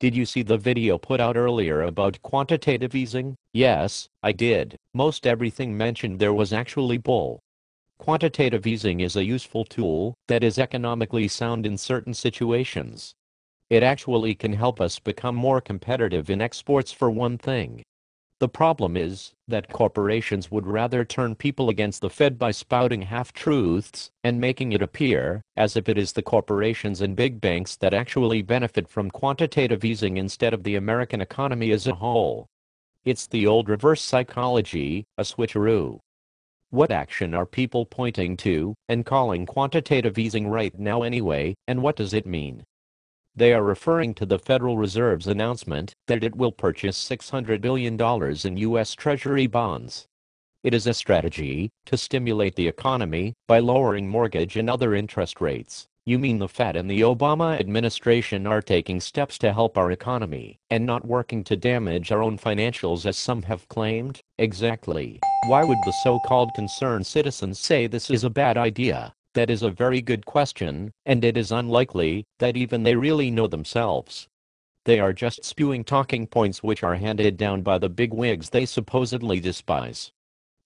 Did you see the video put out earlier about quantitative easing? Yes, I did. Most everything mentioned there was actually bull. Quantitative easing is a useful tool that is economically sound in certain situations. It actually can help us become more competitive in exports for one thing. The problem is that corporations would rather turn people against the Fed by spouting half-truths and making it appear as if it is the corporations and big banks that actually benefit from quantitative easing instead of the American economy as a whole. It's the old reverse psychology, a switcheroo. What action are people pointing to and calling quantitative easing right now anyway, and what does it mean? They are referring to the Federal Reserve's announcement that it will purchase $600 billion in U.S. Treasury bonds. It is a strategy to stimulate the economy by lowering mortgage and other interest rates. You mean the Fed and the Obama administration are taking steps to help our economy and not working to damage our own financials as some have claimed? Exactly. Why would the so-called concerned citizens say this is a bad idea? That is a very good question, and it is unlikely that even they really know themselves. They are just spewing talking points which are handed down by the big wigs they supposedly despise.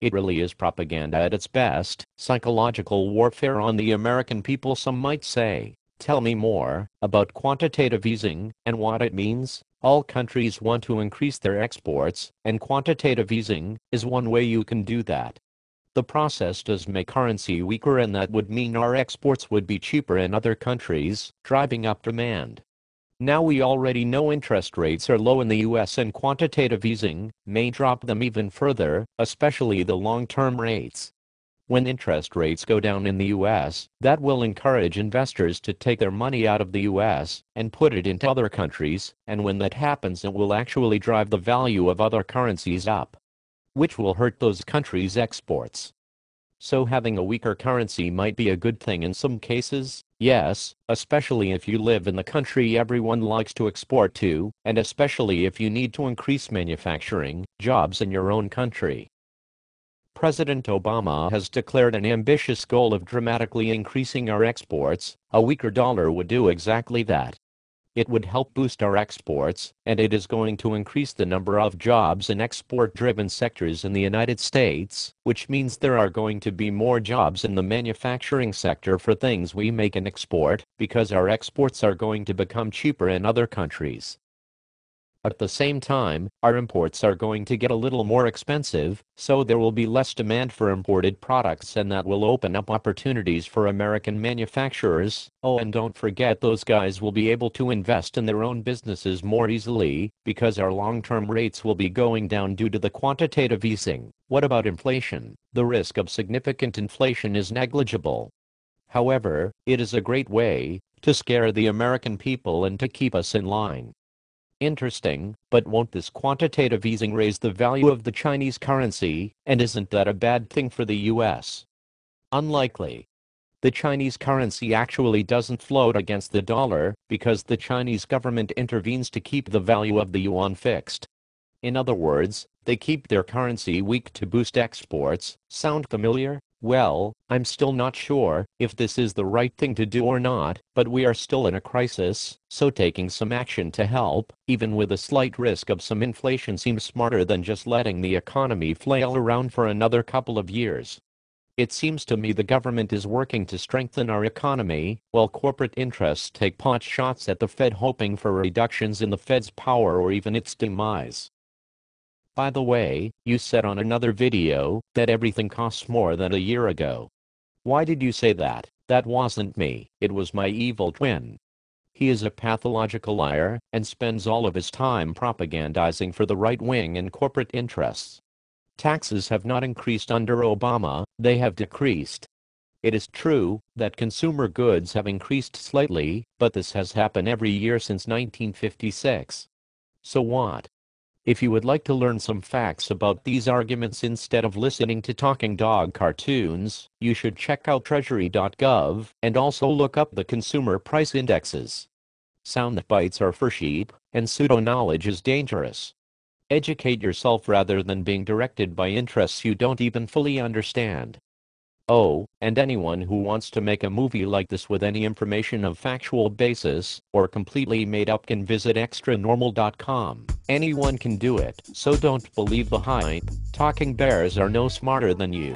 It really is propaganda at its best, psychological warfare on the American people, some might say. Tell me more about quantitative easing and what it means. All countries want to increase their exports, and quantitative easing is one way you can do that. The process does make currency weaker, and that would mean our exports would be cheaper in other countries, driving up demand. Now we already know interest rates are low in the US, and quantitative easing may drop them even further, especially the long-term rates. When interest rates go down in the US, that will encourage investors to take their money out of the US and put it into other countries, and when that happens it will actually drive the value of other currencies up, which will hurt those countries' exports. So having a weaker currency might be a good thing in some cases, yes, especially if you live in the country everyone likes to export to, and especially if you need to increase manufacturing jobs in your own country. President Obama has declared an ambitious goal of dramatically increasing our exports. A weaker dollar would do exactly that. It would help boost our exports, and it is going to increase the number of jobs in export-driven sectors in the United States, which means there are going to be more jobs in the manufacturing sector for things we make and export, because our exports are going to become cheaper in other countries. At the same time, our imports are going to get a little more expensive, so there will be less demand for imported products, and that will open up opportunities for American manufacturers. Oh, and don't forget, those guys will be able to invest in their own businesses more easily, because our long-term rates will be going down due to the quantitative easing. What about inflation? The risk of significant inflation is negligible. However, it is a great way to scare the American people and to keep us in line. Interesting, but won't this quantitative easing raise the value of the Chinese currency, and isn't that a bad thing for the US? Unlikely. The Chinese currency actually doesn't float against the dollar because the Chinese government intervenes to keep the value of the yuan fixed. In other words, they keep their currency weak to boost exports. Sound familiar? Well, I'm still not sure if this is the right thing to do or not, but we are still in a crisis, so taking some action to help, even with a slight risk of some inflation, seems smarter than just letting the economy flail around for another couple of years. It seems to me the government is working to strengthen our economy, while corporate interests take pot shots at the Fed, hoping for reductions in the Fed's power or even its demise. By the way, you said on another video that everything costs more than a year ago. Why did you say that? That wasn't me, it was my evil twin. He is a pathological liar and spends all of his time propagandizing for the right wing and corporate interests. Taxes have not increased under Obama, they have decreased. It is true that consumer goods have increased slightly, but this has happened every year since 1956. So what? If you would like to learn some facts about these arguments instead of listening to talking dog cartoons, you should check out treasury.gov and also look up the consumer price indexes. Sound bites are for sheep, and pseudo-knowledge is dangerous. Educate yourself rather than being directed by interests you don't even fully understand. Oh, and anyone who wants to make a movie like this with any information of factual basis or completely made up can visit extranormal.com. Anyone can do it, so don't believe the hype. Talking bears are no smarter than you.